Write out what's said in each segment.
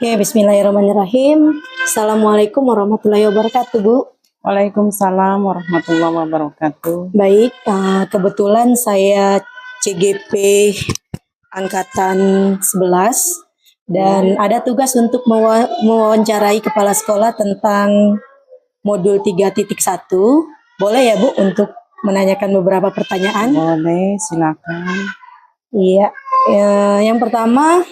Oke, bismillahirrahmanirrahim. Assalamualaikum warahmatullahi wabarakatuh, Bu. Waalaikumsalam warahmatullahi wabarakatuh. Baik, kebetulan saya CGP Angkatan 11 dan ada tugas untuk mewawancarai kepala sekolah tentang modul 3.1. Boleh ya, Bu, untuk menanyakan beberapa pertanyaan? Boleh, silakan. Iya, yang pertama,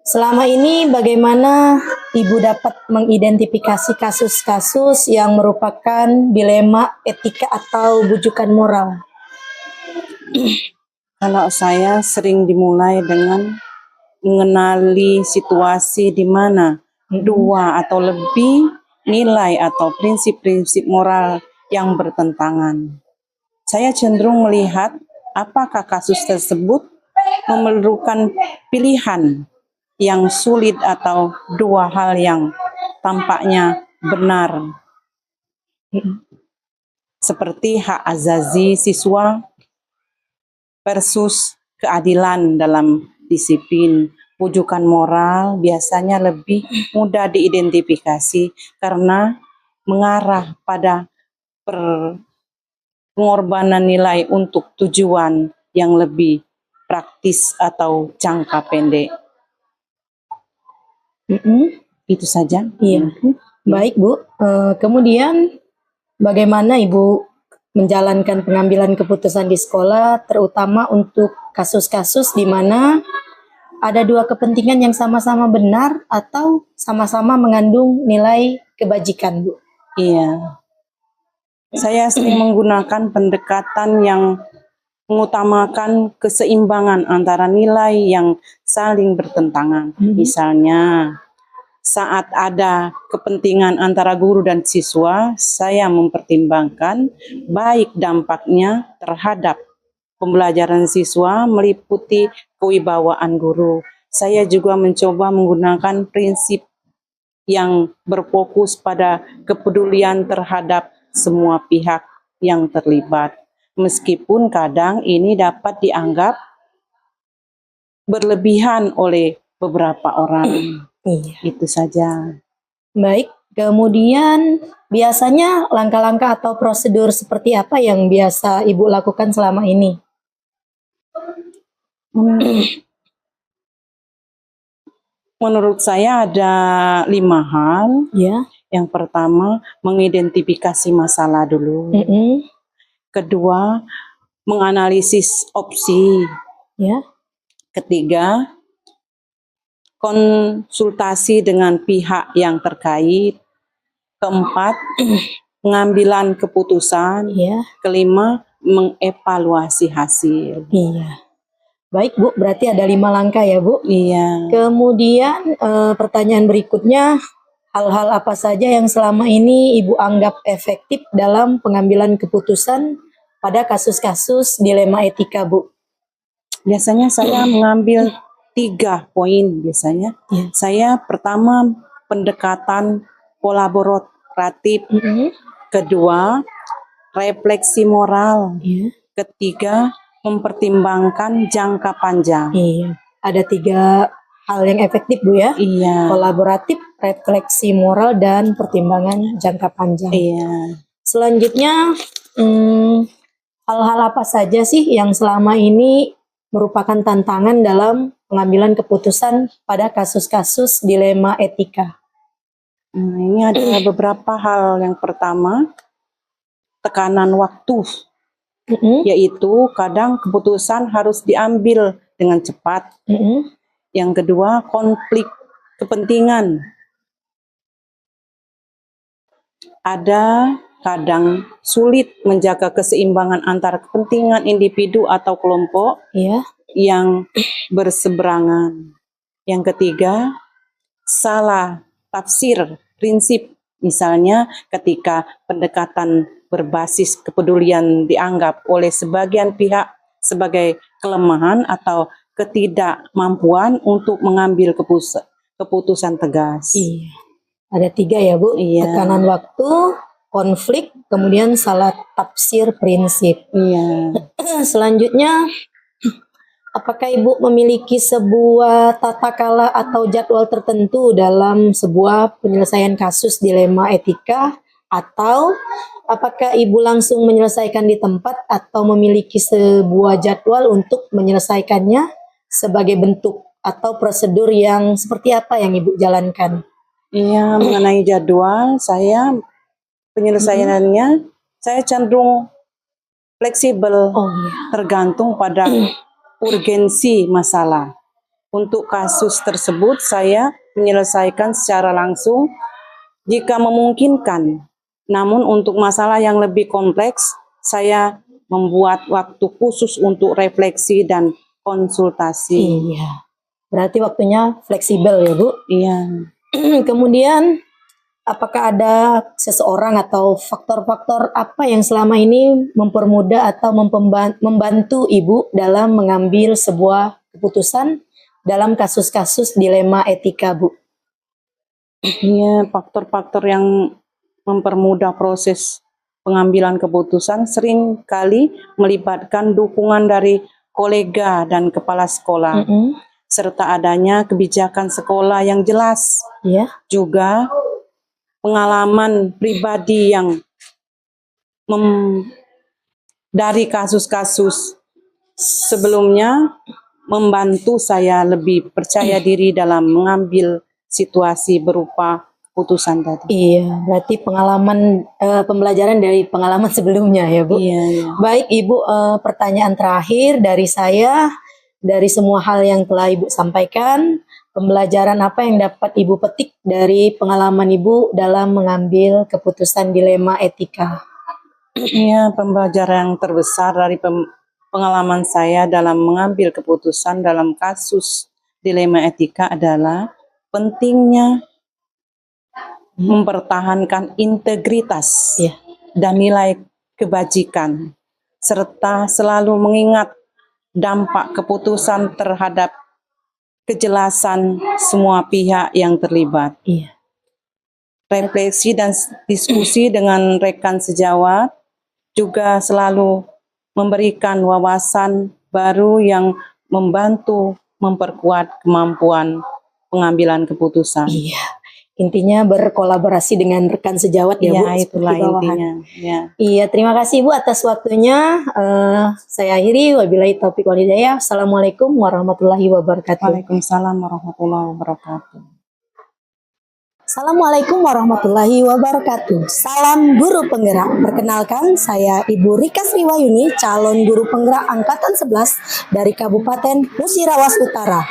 selama ini bagaimana Ibu dapat mengidentifikasi kasus-kasus yang merupakan dilema etika atau bujukan moral? Kalau saya sering dimulai dengan mengenali situasi di mana dua atau lebih nilai atau prinsip-prinsip moral yang bertentangan. Saya cenderung melihat apakah kasus tersebut memerlukan pilihan yang sulit atau dua hal yang tampaknya benar, seperti hak azazi siswa versus keadilan dalam disiplin. Bujukan moral biasanya lebih mudah diidentifikasi karena mengarah pada pengorbanan nilai untuk tujuan yang lebih praktis atau jangka pendek. Itu saja. Iya. Baik, Bu. Kemudian bagaimana Ibu menjalankan pengambilan keputusan di sekolah, terutama untuk kasus-kasus di mana ada dua kepentingan yang sama-sama benar atau sama-sama mengandung nilai kebajikan, Bu? Iya. Saya sering menggunakan pendekatan yang mengutamakan keseimbangan antara nilai yang saling bertentangan. Misalnya, saat ada kepentingan antara guru dan siswa, saya mempertimbangkan baik dampaknya terhadap pembelajaran siswa meliputi kewibawaan guru. Saya juga mencoba menggunakan prinsip yang berfokus pada kepedulian terhadap semua pihak yang terlibat. Meskipun kadang ini dapat dianggap berlebihan oleh beberapa orang. Itu saja. Baik, kemudian biasanya langkah-langkah atau prosedur seperti apa yang biasa Ibu lakukan selama ini? Menurut saya ada 5 hal. Ya. Yang pertama, mengidentifikasi masalah dulu. Kedua, menganalisis opsi. Ya. Ketiga, konsultasi dengan pihak yang terkait. Keempat, pengambilan keputusan. Ya. Kelima, mengevaluasi hasil. Iya. Baik, Bu, berarti ada 5 langkah ya, Bu? Iya. Kemudian pertanyaan berikutnya, hal-hal apa saja yang selama ini Ibu anggap efektif dalam pengambilan keputusan pada kasus-kasus dilema etika, Bu? Biasanya saya mengambil 3 poin biasanya. Saya pertama pendekatan kolaboratif, kedua refleksi moral, ketiga mempertimbangkan jangka panjang. Iya, ada 3 hal yang efektif, Bu, ya? Iya. Kolaboratif, refleksi moral, dan pertimbangan jangka panjang. Iya. Selanjutnya, hal-hal apa saja sih yang selama ini merupakan tantangan dalam pengambilan keputusan pada kasus-kasus dilema etika? Ini ada beberapa hal. Yang pertama, tekanan waktu. Mm-mm. yaitu kadang keputusan harus diambil dengan cepat. Mm-mm. Yang kedua, konflik kepentingan. Ada kadang sulit menjaga keseimbangan antara kepentingan individu atau kelompok Iya. yang berseberangan. Yang ketiga, salah tafsir prinsip. Misalnya ketika pendekatan berbasis kepedulian dianggap oleh sebagian pihak sebagai kelemahan atau ketidakmampuan untuk mengambil keputusan tegas. Iya. Ada 3 ya Bu, Iya. tekanan waktu, konflik, kemudian salah tafsir prinsip. Iya. Selanjutnya, apakah Ibu memiliki sebuah tata kala atau jadwal tertentu dalam sebuah penyelesaian kasus dilema etika, atau apakah Ibu langsung menyelesaikan di tempat atau memiliki sebuah jadwal untuk menyelesaikannya sebagai bentuk atau prosedur yang seperti apa yang Ibu jalankan? Iya, mengenai jadwal penyelesaiannya saya cenderung fleksibel, Oh iya. tergantung pada urgensi masalah. Untuk kasus tersebut saya menyelesaikan secara langsung jika memungkinkan. Namun untuk masalah yang lebih kompleks, saya membuat waktu khusus untuk refleksi dan konsultasi. Iya. Berarti waktunya fleksibel ya, Bu. Iya. Kemudian, apakah ada seseorang atau faktor-faktor apa yang selama ini mempermudah atau membantu Ibu dalam mengambil sebuah keputusan dalam kasus-kasus dilema etika, Bu? Iya, faktor-faktor yang mempermudah proses pengambilan keputusan sering kali melibatkan dukungan dari kolega dan kepala sekolah, Mm-mm. serta adanya kebijakan sekolah yang jelas. Iya. Juga pengalaman pribadi yang dari kasus-kasus sebelumnya membantu saya lebih percaya diri dalam mengambil situasi berupa keputusan tadi. Iya, berarti pembelajaran dari pengalaman sebelumnya ya, Bu. Iya, iya. Baik, Ibu, pertanyaan terakhir dari saya, dari semua hal yang telah Ibu sampaikan, pembelajaran apa yang dapat Ibu petik dari pengalaman Ibu dalam mengambil keputusan dilema etika? Iya, pembelajaran yang terbesar dari pengalaman saya dalam mengambil keputusan dalam kasus dilema etika adalah pentingnya mempertahankan integritas Iya. dan nilai kebajikan, serta selalu mengingat dampak keputusan terhadap kejelasan semua pihak yang terlibat. Iya. Refleksi dan diskusi dengan rekan sejawat juga selalu memberikan wawasan baru yang membantu memperkuat kemampuan pengambilan keputusan. Iya. Intinya berkolaborasi dengan rekan sejawat ya, Bu, Ya, itulah seperti bawahan. intinya. Ya. Iya, terima kasih Bu atas waktunya. Saya akhiri, wabillahi taufiq wal hidayah. Assalamualaikum warahmatullahi wabarakatuh. Waalaikumsalam warahmatullahi wabarakatuh. Assalamualaikum warahmatullahi wabarakatuh. Salam guru penggerak. Perkenalkan, saya Ibu Rika Sriwayuni, calon guru penggerak angkatan 11 dari Kabupaten Musirawas Utara.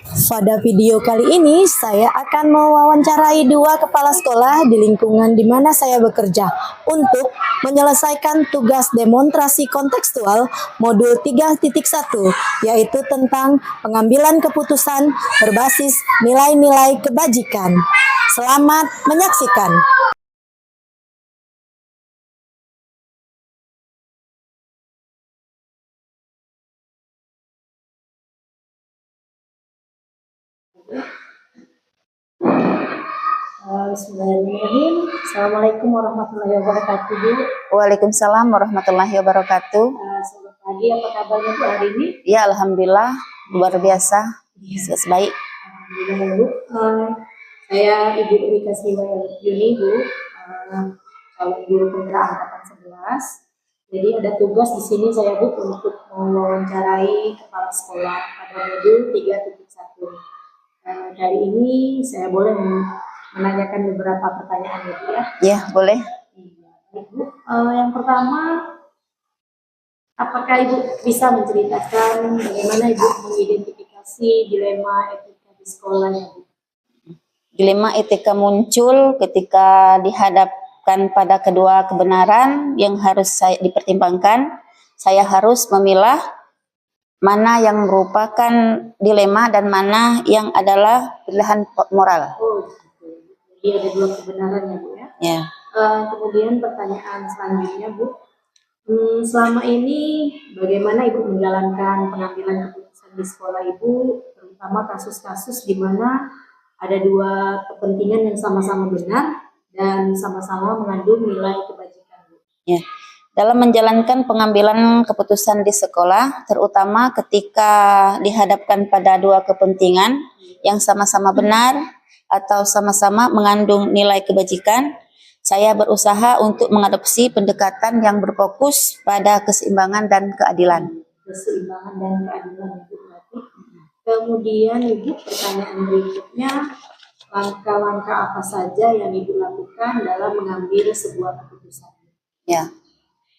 Pada video kali ini, saya akan mewawancarai 2 kepala sekolah di lingkungan di mana saya bekerja untuk menyelesaikan tugas demonstrasi kontekstual modul 3.1, yaitu tentang pengambilan keputusan berbasis nilai-nilai kebajikan. Selamat menyaksikan. Bismillahirrahmanirrahim. Assalamualaikum warahmatullahi wabarakatuh, Bu. Waalaikumsalam warahmatullahi wabarakatuh. Selamat pagi, apa kabarnya Bu hari ini? Ya, alhamdulillah luar biasa. Baik. Alhamdulillah, Bu. Saya Ibu Rika Sriwayuni, Bu, calon guru penggerak angkatan 11. Jadi ada tugas di sini saya, Bu, untuk mewawancarai kepala sekolah pada modul 3.1. Kali ini saya boleh menanyakan beberapa pertanyaan ya, Bu, ya? Ya, boleh. Iya, Bu. Yang pertama, Apakah Ibu bisa menceritakan bagaimana Ibu mengidentifikasi dilema etika di sekolah ya, Bu? Dilema etika muncul ketika dihadapkan pada kedua kebenaran yang harus saya dipertimbangkan. Saya harus memilah mana yang merupakan dilema dan mana yang adalah pilihan moral. Oh, gitu. Jadi ada dua kebenaran ya, Bu ya. Ya. Kemudian pertanyaan selanjutnya, Bu. Selama ini bagaimana Ibu menjalankan pengambilan keputusan di sekolah Ibu, terutama kasus-kasus di mana ada dua kepentingan yang sama-sama benar dan sama-sama mengandung nilai kebajikan, Bu? Ya. Dalam menjalankan pengambilan keputusan di sekolah, terutama ketika dihadapkan pada dua kepentingan yang sama-sama benar atau sama-sama mengandung nilai kebajikan, saya berusaha untuk mengadopsi pendekatan yang berfokus pada keseimbangan dan keadilan. Keseimbangan dan keadilan itu berarti. Kemudian Ibu, pertanyaan berikutnya, langkah-langkah apa saja yang Ibu lakukan dalam mengambil sebuah keputusan? Ya,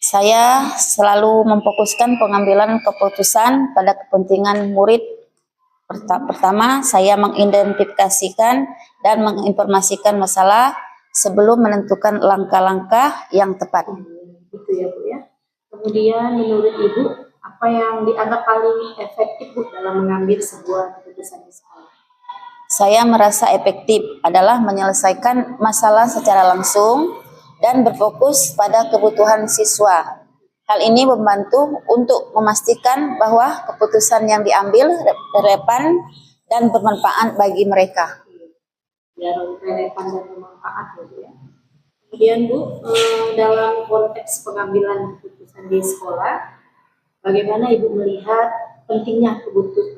saya selalu memfokuskan pengambilan keputusan pada kepentingan murid. Pertama, saya mengidentifikasikan dan menginformasikan masalah sebelum menentukan langkah-langkah yang tepat. Gitu ya, Bu ya. Kemudian menurut Ibu, apa yang dianggap paling efektif, Bu, dalam mengambil sebuah keputusan di sekolah? Saya merasa efektif adalah menyelesaikan masalah secara langsung dan berfokus pada kebutuhan siswa. Hal ini membantu untuk memastikan bahwa keputusan yang diambil relevan dan bermanfaat bagi mereka. Biar relevan dan bermanfaat ya, Bu ya. Kemudian Bu, dalam konteks pengambilan keputusan di sekolah, bagaimana Ibu melihat pentingnya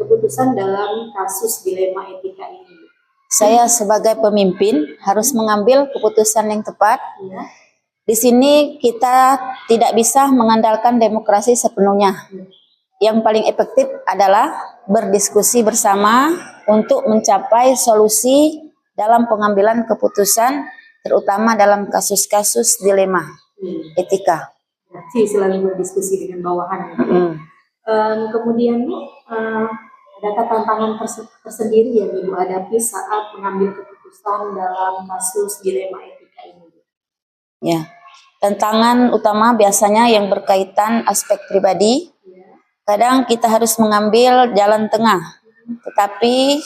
keputusan dalam kasus dilema etika ini, Bu? Saya sebagai pemimpin harus mengambil keputusan yang tepat. Ya. Di sini kita tidak bisa mengandalkan demokrasi sepenuhnya. Yang paling efektif adalah berdiskusi bersama untuk mencapai solusi dalam pengambilan keputusan, terutama dalam kasus-kasus dilema etika. Berarti selalu berdiskusi dengan bawahan. Kemudian Bu, adakah tantangan tersendiri yang Ibu hadapi saat mengambil keputusan dalam kasus dilema etika ini? Ya, tantangan utama biasanya yang berkaitan aspek pribadi. Kadang kita harus mengambil jalan tengah, tetapi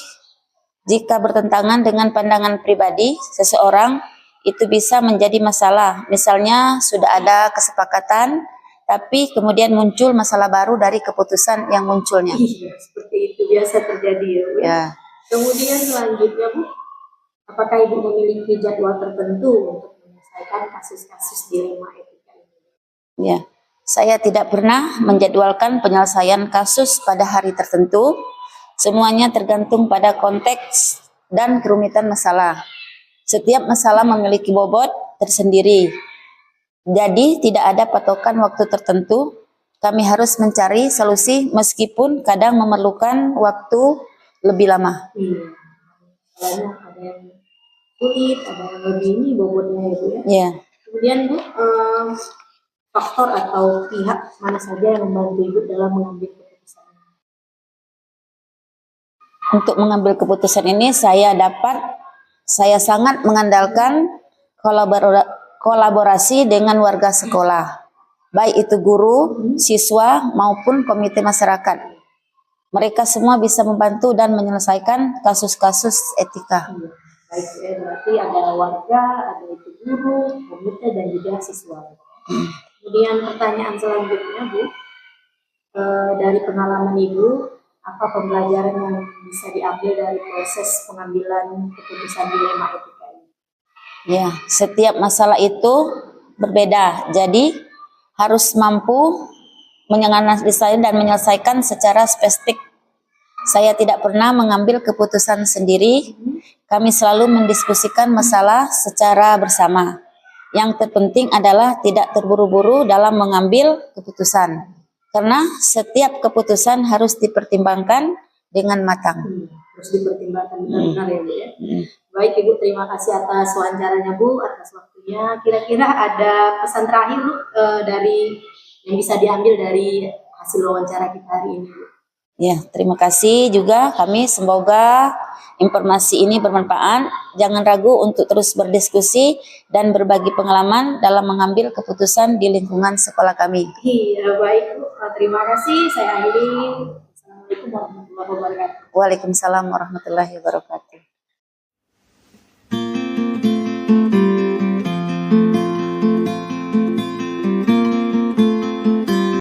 jika bertentangan dengan pandangan pribadi seseorang, itu bisa menjadi masalah. Misalnya sudah ada kesepakatan, tapi kemudian muncul masalah baru dari keputusan yang munculnya. Iya, seperti itu biasa terjadi ya, Bu. Ya. Kemudian selanjutnya, Bu, apakah Ibu memiliki jadwal tertentu untuk menyelesaikan kasus-kasus dilema etika ini? Ya, saya tidak pernah menjadwalkan penyelesaian kasus pada hari tertentu. Semuanya tergantung pada konteks dan kerumitan masalah. Setiap masalah memiliki bobot tersendiri. Jadi tidak ada patokan waktu tertentu. Kami harus mencari solusi meskipun kadang memerlukan waktu lebih lama. Iya. Soalnya ada yang sulit, ada yang lebih ini bobotnya ya, Bu ya. Ya. Kemudian Bu, faktor atau pihak mana saja yang membantu Ibu dalam mengambil keputusan? Untuk mengambil keputusan ini saya sangat mengandalkan kolaborasi dengan warga sekolah, baik itu guru, siswa maupun komite masyarakat. Mereka semua bisa membantu dan menyelesaikan kasus-kasus etika. Baik, berarti ada warga, ada itu guru, komite dan juga siswa. Kemudian pertanyaan selanjutnya, Bu, dari pengalaman Ibu, apa pembelajaran yang bisa diambil dari proses pengambilan keputusan dilema etika ini? Ya, setiap masalah itu berbeda, jadi harus mampu menganalisa dan menyelesaikan secara spesifik. Saya tidak pernah mengambil keputusan sendiri. Kami selalu mendiskusikan masalah secara bersama. Yang terpenting adalah tidak terburu-buru dalam mengambil keputusan, karena setiap keputusan harus dipertimbangkan dengan matang. Harus dipertimbangkan benar-benar ya, Bu ya. Baik Ibu, terima kasih atas wawancaranya Bu, atas waktunya. Kira-kira ada pesan terakhir Bu dari yang bisa diambil dari hasil wawancara kita hari ini, Bu? Ya, terima kasih juga kami. Semoga informasi ini bermanfaat. Jangan ragu untuk terus berdiskusi dan berbagi pengalaman dalam mengambil keputusan di lingkungan sekolah kami. Iya, baik Bu. Terima kasih. Saya akhiri. Assalamualaikum warahmatullahi wabarakatuh. Waalaikumsalam warahmatullahi wabarakatuh.